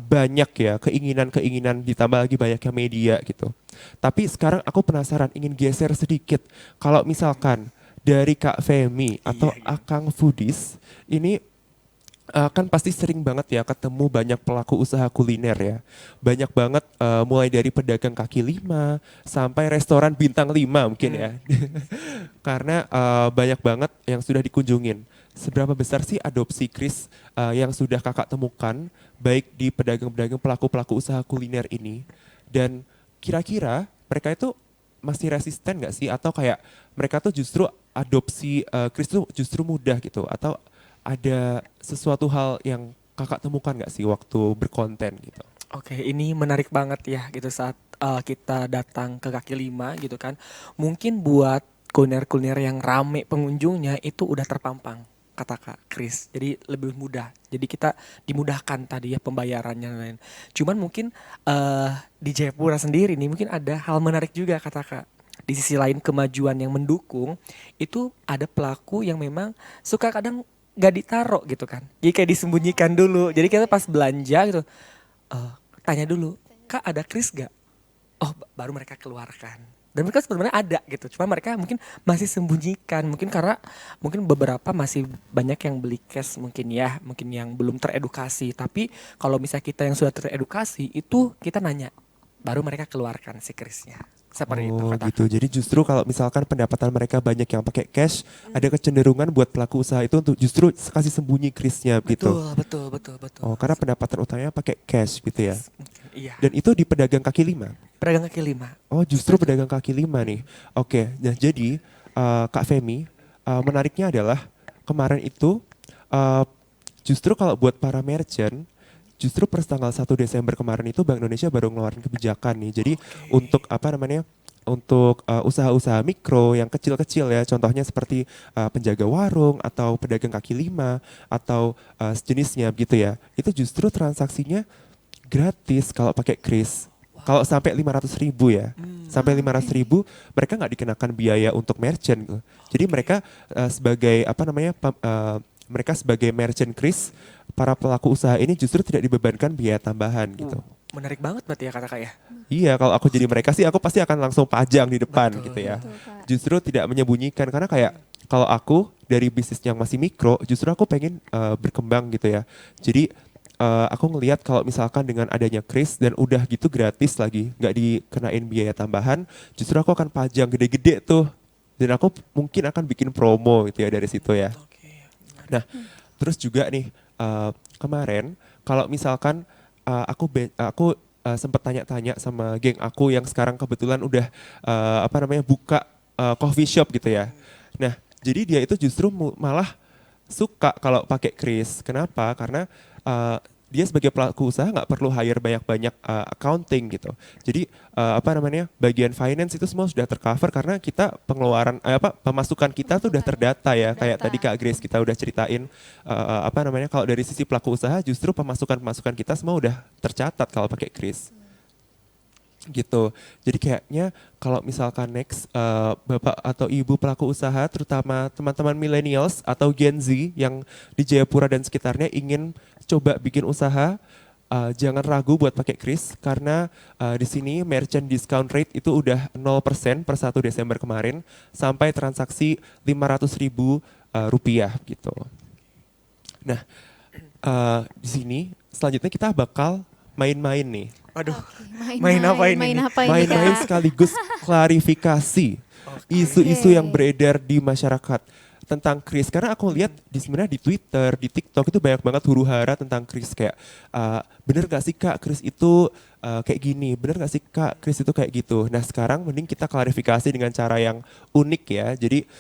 banyak ya keinginan-keinginan ditambah lagi banyaknya media gitu. Tapi sekarang aku penasaran ingin geser sedikit. Kalau misalkan dari Kak Femi atau Iya, iya. Akang Foodies ini kan pasti sering banget ya ketemu banyak pelaku usaha kuliner ya. Banyak banget mulai dari pedagang kaki lima sampai restoran bintang 5 mungkin ya. Karena banyak banget yang sudah dikunjungin. Seberapa besar sih adopsi Kris yang sudah kakak temukan baik di pedagang-pedagang pelaku-pelaku usaha kuliner ini? Dan kira-kira mereka itu masih resisten nggak sih? Atau kayak mereka tuh justru adopsi Kris tuh justru mudah gitu? Atau ada sesuatu hal yang kakak temukan nggak sih waktu berkonten gitu? Oke, ini menarik banget ya gitu saat kita datang ke kaki lima gitu kan. Mungkin buat kuliner-kuliner yang rame pengunjungnya itu udah terpampang kata Kak Kris. Jadi lebih mudah. Jadi kita dimudahkan tadi ya pembayarannya dan lain. Cuman mungkin di Jayapura sendiri nih mungkin ada hal menarik juga kata Kak. Di sisi lain kemajuan yang mendukung itu ada pelaku yang memang suka kadang gak ditaruh gitu kan. Jadi kayak disembunyikan dulu. Jadi kita pas belanja gitu eh, tanya dulu, Kak ada kris gak? Oh baru mereka keluarkan. Dan mereka sebenarnya ada gitu. Cuma mereka mungkin masih sembunyikan. Mungkin karena mungkin beberapa masih banyak yang beli cash mungkin ya. Mungkin yang belum teredukasi. Tapi kalau misalnya kita yang sudah teredukasi itu kita nanya. Baru mereka keluarkan si krisnya. Seperti itu Oh kata gitu. Kak. Jadi justru kalau misalkan pendapatan mereka banyak yang pakai cash, ada kecenderungan buat pelaku usaha itu untuk justru kasih sembunyi krisnya gitu. Betul, betul, betul, betul. Oh, karena pendapatan utamanya pakai cash gitu ya. Mungkin, iya. Dan itu di pedagang kaki lima. Pedagang kaki lima. Oh, justru pedagang kaki lima nih. Oke, nah jadi Kak Femi, menariknya adalah kemarin itu eh, justru kalau buat para merchant, justru per tanggal 1 Desember kemarin itu Bank Indonesia baru ngeluarin kebijakan nih. Jadi untuk apa namanya? Untuk usaha-usaha mikro yang kecil-kecil ya, contohnya seperti penjaga warung atau pedagang kaki lima atau sejenisnya gitu ya. Itu justru transaksinya gratis kalau pakai kris. Kalau sampai 500.000 ya, sampai 500.000 mereka nggak dikenakan biaya untuk merchant. Gitu. Jadi mereka sebagai apa namanya, mereka sebagai merchant kris, para pelaku usaha ini justru tidak dibebankan biaya tambahan gitu. Menarik banget berarti ya kata Kak ya. Iya, kalau aku jadi mereka sih, aku pasti akan langsung pajang di depan Betul. gitu ya. Betul, Kak. Justru tidak menyembunyikan karena kayak kalau aku dari bisnis yang masih mikro, justru aku pengen berkembang gitu ya. Jadi aku ngelihat kalau misalkan dengan adanya kris dan udah gitu gratis lagi, nggak dikenain biaya tambahan, justru aku akan pajang gede-gede tuh. Dan aku mungkin akan bikin promo gitu ya dari situ ya. Oke. Nah, terus juga nih kemarin kalau misalkan aku sempat tanya-tanya sama geng aku yang sekarang kebetulan udah apa namanya buka coffee shop gitu ya. Nah, jadi dia itu justru malah suka kalau pakai kris. Kenapa? Karena dia sebagai pelaku usaha nggak perlu hire banyak-banyak accounting gitu. Jadi apa namanya bagian finance itu semua sudah tercover karena kita pengeluaran pemasukan kita tuh udah terdata ya. Kayak Terdata. tadi Kak Grace kita udah ceritain apa namanya kalau dari sisi pelaku usaha justru pemasukan kita semua udah tercatat kalau pakai kris gitu. Jadi kayaknya kalau misalkan next bapak atau ibu pelaku usaha, terutama teman-teman millennials atau Gen Z yang di Jayapura dan sekitarnya ingin coba bikin usaha, jangan ragu buat pakai kris karena di sini merchant discount rate itu udah 0% per 1 Desember kemarin sampai transaksi 500.000 rupiah gitu. Nah, di sini selanjutnya kita bakal main-main nih. Aduh. Oke, Main apa ini Main nih? apa ini, Main-main Kak? sekaligus klarifikasi isu-isu yang beredar di masyarakat tentang kris. Karena aku lihat sebenarnya di Twitter, di TikTok itu banyak banget huru-hara tentang kris kayak bener gak sih Kak kris itu kayak gini, bener gak sih Kak kris itu kayak gitu. Nah sekarang mending kita klarifikasi dengan cara yang unik ya. Jadi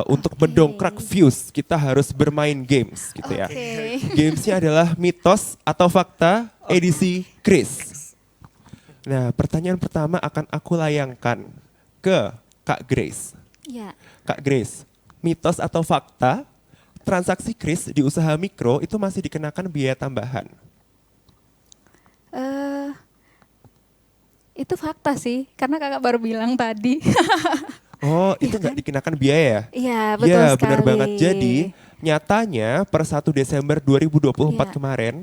untuk Oke. mendongkrak views kita harus bermain games gitu ya. Oke. Gamesnya adalah mitos atau fakta edisi kris. Nah, pertanyaan pertama akan aku layangkan ke Kak Grace. Ya. Kak Grace, mitos atau fakta transaksi kris di usaha mikro itu masih dikenakan biaya tambahan? eh Itu fakta sih, karena kakak baru bilang tadi. Oh, itu nggak dikenakan biaya ya? Iya, betul Iya, sekali. benar banget. Jadi, nyatanya per 1 Desember 2024 Iya. kemarin,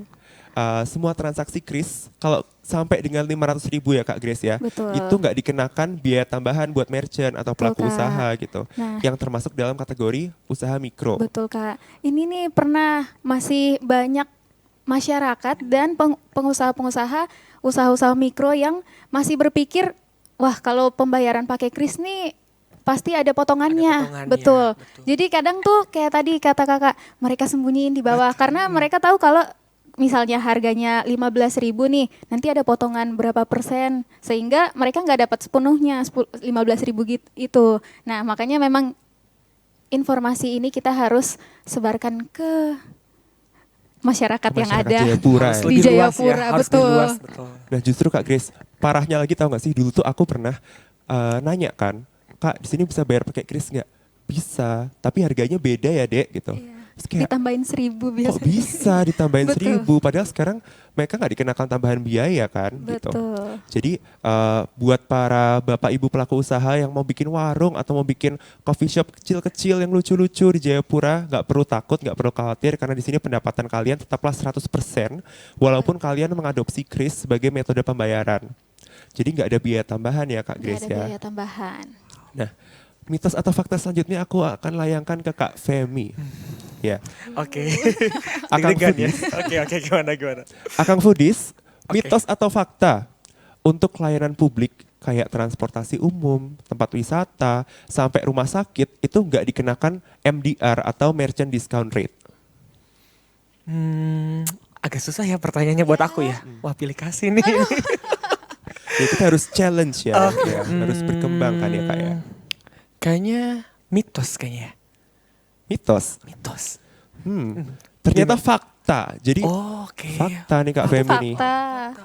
semua transaksi kris, kalau sampai dengan 500.000 ya Kak Grace ya, Betul. itu nggak dikenakan biaya tambahan buat merchant atau Betul, pelaku Kak. usaha gitu. Nah. Yang termasuk dalam kategori usaha mikro. Betul Kak. Ini nih pernah masih banyak masyarakat dan pengusaha-pengusaha, usaha-usaha mikro yang masih berpikir, wah kalau pembayaran pakai kris nih pasti ada potongannya. potongannya, Betul. betul. Jadi kadang tuh kayak tadi kata kakak, mereka sembunyiin di bawah karena mereka tahu kalau misalnya harganya 15.000 nih, nanti ada potongan berapa persen sehingga mereka nggak dapat sepenuhnya 15.000 itu. Nah makanya memang informasi ini kita harus sebarkan ke masyarakat yang Masyarakat ada Jayapura Harus ya. di lebih luas Jayapura, ya, harus betul. lebih luas, betul. Nah justru Kak Grace, parahnya lagi tahu nggak sih, dulu tuh aku pernah nanya kan, Kak di sini bisa bayar pakai kris nggak? Bisa, tapi harganya beda ya dek gitu. Iya. Terus kayak, Ditambahin 1.000 biasanya. kok bisa ditambahin Betul. 1.000? Padahal sekarang mereka nggak dikenakan tambahan biaya kan gitu. Betul. Jadi buat para bapak ibu pelaku usaha yang mau bikin warung atau mau bikin coffee shop kecil-kecil yang lucu-lucu di Jayapura, nggak perlu takut, nggak perlu khawatir karena di sini pendapatan kalian tetaplah 100% walaupun kalian mengadopsi kris sebagai metode pembayaran. Jadi nggak ada biaya tambahan ya Kak Nggak Grace ada ya. biaya tambahan. Nah, mitos atau fakta selanjutnya aku akan layangkan ke Kak Femi. Ya, Oke. Akang Deg-degan ya. Foodies. Oke, gimana? Akang Foodies, Oke. mitos atau fakta untuk layanan publik kayak transportasi umum, tempat wisata, sampai rumah sakit itu nggak dikenakan MDR atau merchant discount rate. Agak susah ya pertanyaannya buat aku ya. Wah, pilih kasih nih. Jadi kita harus challenge ya, Oke. ya, harus berkembang kan ya Kak ya. Kayaknya mitos kayaknya. Mitos. Mitos. Ternyata fakta. Jadi Oke. fakta nih Kak Itu Femi nih. fakta.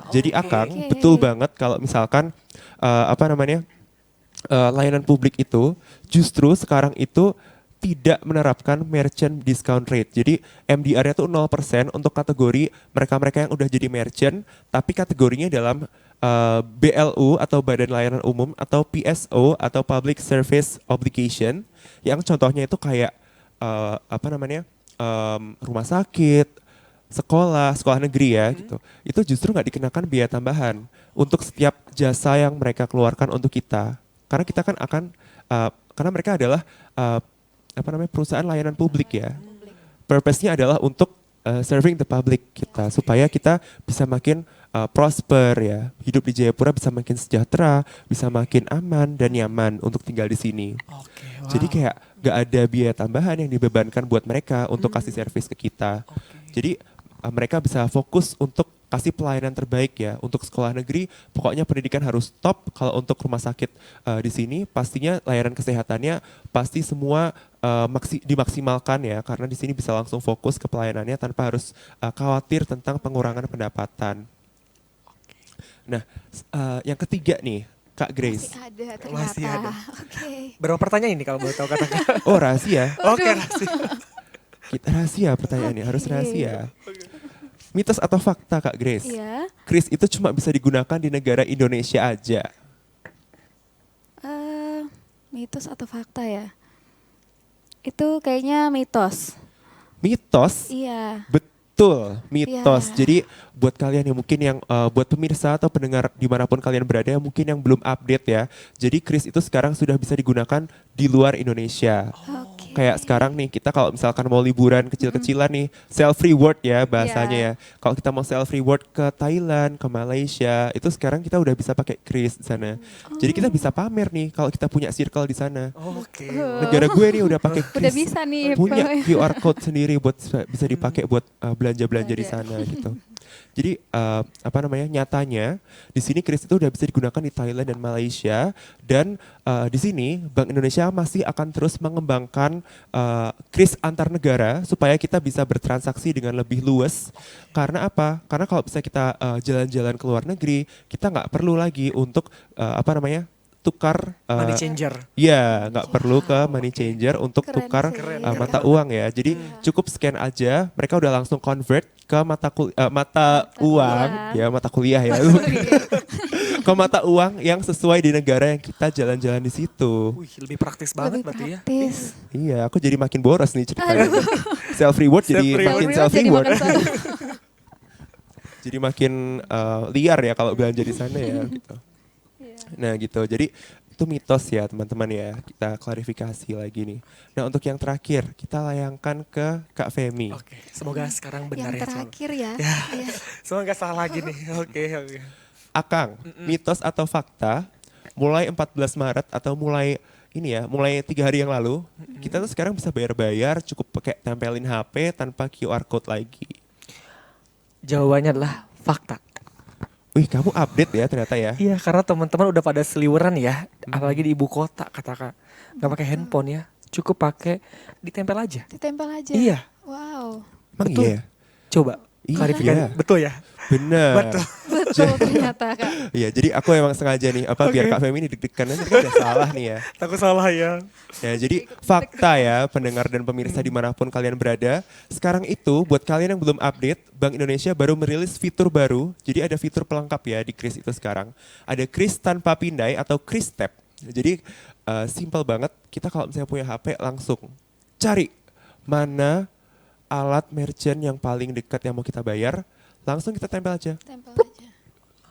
Jadi Akang Oke. betul banget kalau misalkan layanan publik itu justru sekarang itu tidak menerapkan merchant discount rate. Jadi MDR-nya itu 0% untuk kategori mereka-mereka yang udah jadi merchant, tapi kategorinya dalam BLU atau Badan Layanan Umum atau PSO atau Public Service Obligation, yang contohnya itu kayak rumah sakit, sekolah negeri ya gitu. Itu justru nggak dikenakan biaya tambahan untuk setiap jasa yang mereka keluarkan untuk kita. Karena kita kan akan karena mereka adalah perusahaan layanan publik ya. Purpose-nya adalah untuk serving the public kita supaya kita bisa makin prosper ya. Hidup di Jayapura bisa makin sejahtera, bisa makin aman dan nyaman untuk tinggal di sini. Oke, wow. Jadi kayak gak ada biaya tambahan yang dibebankan buat mereka untuk kasih servis ke kita. Jadi mereka bisa fokus untuk kasih pelayanan terbaik ya. Untuk sekolah negeri pokoknya pendidikan harus top. Kalau untuk rumah sakit di sini pastinya layanan kesehatannya pasti semua dimaksimalkan ya. Karena di sini bisa langsung fokus ke pelayanannya tanpa harus khawatir tentang pengurangan pendapatan. Nah, yang ketiga nih, Kak Grace. Masih ada ternyata. Masih ada. Oke. Berapa pertanyaan ini kalau boleh tahu katakan? Oh rahasia. Oke, rahasia. Kita rahasia pertanyaannya, harus Oke. rahasia. Mitos atau fakta Kak Grace? Iya. Kris itu cuma bisa digunakan di negara Indonesia aja. Mitos atau fakta ya? Itu kayaknya mitos. Mitos? Iya. Betul, mitos. Iya. Jadi buat kalian yang mungkin buat pemirsa atau pendengar dimanapun kalian berada yang mungkin yang belum update ya. Jadi kris itu sekarang sudah bisa digunakan di luar Indonesia. Oke. Kayak sekarang nih kita kalau misalkan mau liburan kecil-kecilan nih self reward ya bahasanya Iya. ya. Kalau kita mau self reward ke Thailand, ke Malaysia, itu sekarang kita udah bisa pakai kris di sana. Jadi kita bisa pamer nih kalau kita punya circle di sana. Oke. Negara gue nih udah pakai kris. Udah bisa nih. Punya QR code sendiri buat bisa dipakai buat belanja-belanja di Belanja. sana gitu. Jadi nyatanya di sini kris itu udah bisa digunakan di Thailand dan Malaysia dan di sini Bank Indonesia masih akan terus mengembangkan kris antar negara supaya kita bisa bertransaksi dengan lebih luas. Karena apa? Karena kalau bisa kita jalan-jalan ke luar negeri, kita nggak perlu lagi untuk tukar Money changer. Iya, nggak perlu ke money changer untuk Keren tukar sih. Keren. mata uang ya. Jadi cukup scan aja, mereka udah langsung convert ke mata uang, uang. ya mata kuliah ya. ke mata uang yang sesuai di negara yang kita jalan-jalan di situ. Wih, lebih praktis banget Lebih berarti ya. praktis. Iya, aku jadi makin boros nih ceritanya. Self reward jadi Self-reward. makin Self-reward self jadi reward. makan satu. Jadi makin liar ya kalau belanja di sana ya gitu. Iya. Nah gitu, jadi itu mitos ya teman-teman ya, kita klarifikasi lagi nih. Nah untuk yang terakhir, kita layangkan ke Kak Femi. Oke, semoga sekarang benar Yang ya. Col. terakhir ya. Ya. Iya. Semoga nggak salah lagi nih. Oke. Akang, mitos atau fakta, mulai 14 Maret atau mulai ini ya, mulai 3 hari yang lalu, kita tuh sekarang bisa bayar-bayar cukup pakai tempelin HP tanpa QR code lagi. Jawabannya adalah fakta. Wih, kamu update ya ternyata ya. Iya, karena teman-teman udah pada seliweran ya, apalagi di ibu kota kata Kak. Nggak pakai handphone ya, cukup pakai ditempel aja. Ditempel aja. Iya. Wow. Emang Betul. iya? Coba Iya. klarifikasi. Betul ya? Bener. Betul. Betul ternyata Kak. Iya, jadi aku emang sengaja nih, biar Oke. Kak Femi ini deg-degan nanti kan udah salah nih ya. Takut salah ya. Ya, jadi fakta ya pendengar dan pemirsa dimanapun kalian berada. Sekarang itu buat kalian yang belum update, Bank Indonesia baru merilis fitur baru. Jadi ada fitur pelengkap ya di kris itu sekarang. Ada kris tanpa pindai atau kris tap. Jadi simple banget, kita kalau misalnya punya HP langsung cari mana alat merchant yang paling dekat yang mau kita bayar. Langsung kita tempel aja, Tempel aja.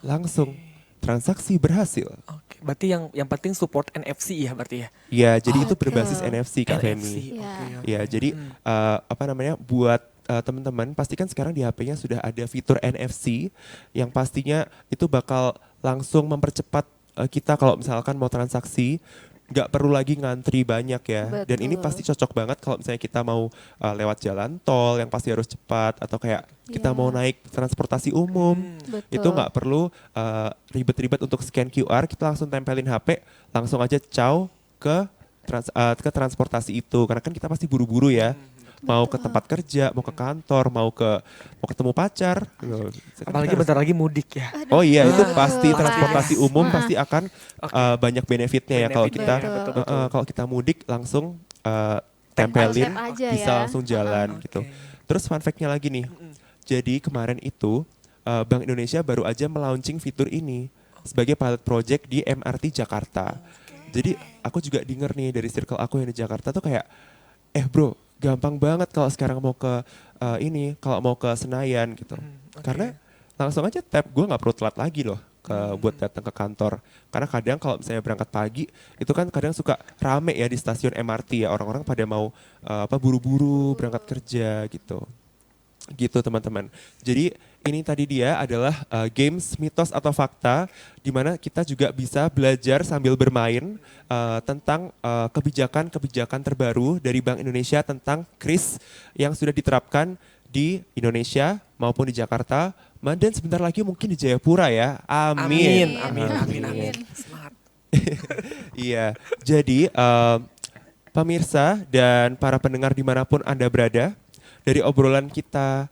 langsung transaksi berhasil. Oke, berarti yang penting support NFC ya berarti ya. Ya, jadi itu Oke. berbasis NFC Kak NFC. Femi. Iya. Oke. Ya, jadi apa namanya buat teman-teman pastikan sekarang di HP-nya sudah ada fitur NFC yang pastinya itu bakal langsung mempercepat kita kalau misalkan mau transaksi nggak perlu lagi ngantri banyak ya. Dan ini Betul. pasti cocok banget kalau misalnya kita mau lewat jalan tol yang pasti harus cepat atau kayak kita Iya. mau naik transportasi umum. Betul. Itu nggak perlu ribet-ribet untuk scan QR, kita langsung tempelin HP, langsung aja caw ke ke transportasi itu. Karena kan kita pasti buru-buru ya. Mau ke Betul. tempat kerja, mau ke kantor, mau ketemu pacar. Gitu. Kan Apalagi kita harus- bentar lagi mudik ya. Oh iya, itu Betul. pasti Pas. transportasi umum Heeh. pasti akan banyak benefitnya ya kalau kita Betul. kalau kita mudik langsung tempelin Tap aja bisa ya. langsung jalan gitu. Terus fun fact-nya lagi nih. Jadi kemarin itu Bank Indonesia baru aja melaunching fitur ini sebagai pilot project di MRT Jakarta. Jadi aku juga denger nih dari circle aku yang di Jakarta tuh kayak bro, gampang banget kalau sekarang mau ke kalau mau ke Senayan gitu. Karena langsung aja tap, gue nggak perlu telat lagi loh buat datang ke kantor. Karena kadang kalau misalnya berangkat pagi, itu kan kadang suka rame ya di stasiun MRT ya, orang-orang pada mau buru-buru berangkat kerja gitu. Gitu teman-teman. Jadi ini tadi dia adalah games mitos atau fakta di mana kita juga bisa belajar sambil bermain tentang kebijakan-kebijakan terbaru dari Bank Indonesia tentang kris yang sudah diterapkan di Indonesia maupun di Jakarta dan sebentar lagi mungkin di Jayapura ya. Amin. Amin. Smart. Iya. Jadi pemirsa dan para pendengar dimanapun Anda berada, dari obrolan kita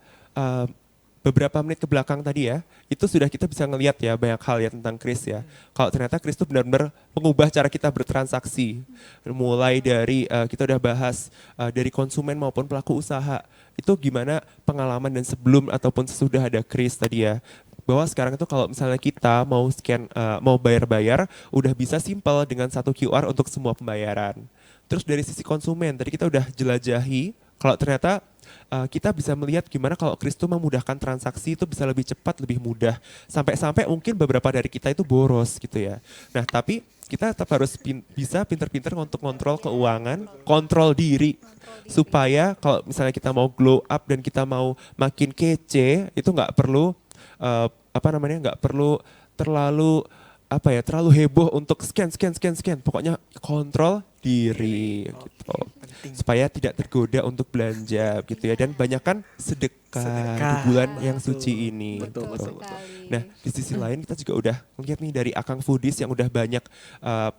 beberapa menit ke belakang tadi ya, itu sudah kita bisa ngelihat ya banyak hal ya tentang kris ya. Kalau ternyata kris itu benar-benar mengubah cara kita bertransaksi. Mulai dari kita udah bahas dari konsumen maupun pelaku usaha. Itu gimana pengalaman dan sebelum ataupun sesudah ada kris tadi ya. Bahwa sekarang itu kalau misalnya kita mau scan, mau bayar-bayar, udah bisa simple dengan satu QR untuk semua pembayaran. Terus dari sisi konsumen, tadi kita udah jelajahi, kalau ternyata kita bisa melihat gimana kalau kris itu memudahkan transaksi itu bisa lebih cepat, lebih mudah. Sampai-sampai mungkin beberapa dari kita itu boros gitu ya. Nah tapi kita tetap harus bisa pinter-pinter untuk kontrol keuangan, kontrol diri. Supaya kalau misalnya kita mau glow up dan kita mau makin kece, itu nggak perlu nggak perlu terlalu heboh untuk scan. Pokoknya kontrol diri gitu. Supaya tidak tergoda untuk belanja gitu ya. Dan banyakkan sedekah di bulan yang suci ini. Betul, gitu. sekali. Nah di sisi lain kita juga udah melihat nih dari Akang Foodies yang udah banyak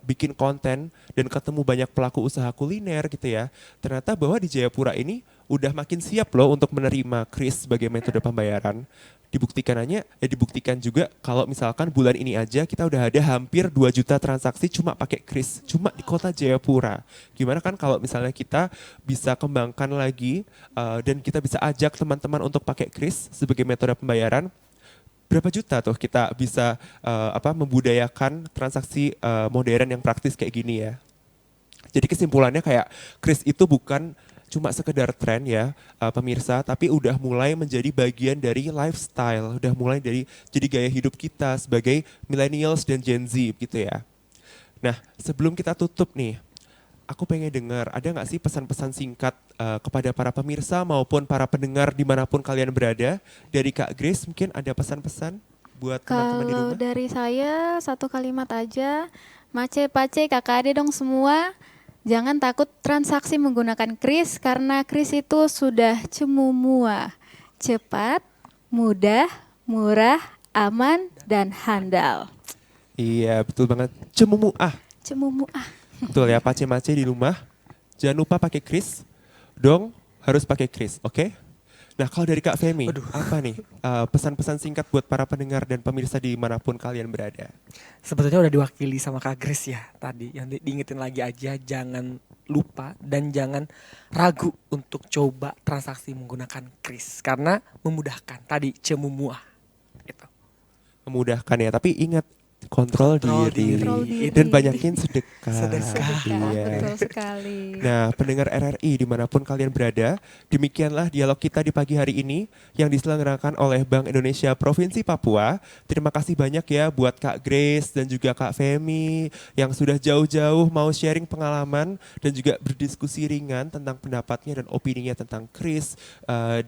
bikin konten dan ketemu banyak pelaku usaha kuliner gitu ya. Ternyata bahwa di Jayapura ini udah makin siap loh untuk menerima kris sebagai metode pembayaran. Dibuktikan juga kalau misalkan bulan ini aja kita udah ada hampir 2 juta transaksi cuma pakai kris, cuma di kota Jayapura. Gimana kan kalau misalnya kita bisa kembangkan lagi dan kita bisa ajak teman-teman untuk pakai kris sebagai metode pembayaran, berapa juta tuh kita bisa membudayakan transaksi modern yang praktis kayak gini ya. Jadi kesimpulannya kayak Kris itu bukan cuma sekedar tren ya pemirsa, tapi udah mulai menjadi bagian dari lifestyle, udah mulai dari jadi gaya hidup kita sebagai millennials dan Gen Z gitu ya. Nah sebelum kita tutup nih, aku pengen dengar ada nggak sih pesan-pesan singkat kepada para pemirsa maupun para pendengar dimanapun kalian berada. Dari Kak Grace mungkin ada pesan-pesan buat teman-teman di Kalau rumah? dari saya satu kalimat aja, mace pace kakak ade dong semua. Jangan takut transaksi menggunakan kris karena kris itu sudah cemumua, cepat, mudah, murah, aman, dan handal. Iya betul banget, cemumuah. Cemumuah. Betul ya, pace-mace di rumah. Jangan lupa pakai kris. Dong, harus pakai kris, oke? Nah kalau dari Kak Femi, apa nih pesan-pesan singkat buat para pendengar dan pemirsa dimanapun kalian berada? Sebetulnya udah diwakili sama Kak Grace ya tadi. Yang diingetin lagi aja, jangan lupa dan jangan ragu untuk coba transaksi menggunakan kris. Karena memudahkan, tadi cemumuah. Gitu. Memudahkan ya, tapi ingat kontrol diri. Kontrol diri. Dan banyakin sedekah. Sedekah. Iya. Betul sekali. Nah, pendengar RRI dimanapun kalian berada, demikianlah dialog kita di pagi hari ini yang diselenggarakan oleh Bank Indonesia Provinsi Papua. Terima kasih banyak ya buat Kak Grace dan juga Kak Femi yang sudah jauh-jauh mau sharing pengalaman dan juga berdiskusi ringan tentang pendapatnya dan opininya tentang Kris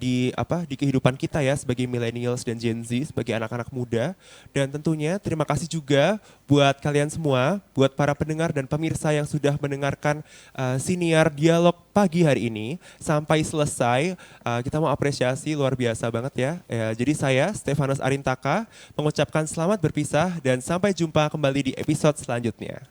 di kehidupan kita ya sebagai millennials dan Gen Z, sebagai anak-anak muda. Dan tentunya terima kasih juga buat kalian semua, buat para pendengar dan pemirsa yang sudah mendengarkan siniar dialog pagi hari ini sampai selesai. Kita mau apresiasi luar biasa banget ya. Jadi saya Stefanus Arintaka mengucapkan selamat berpisah dan sampai jumpa kembali di episode selanjutnya.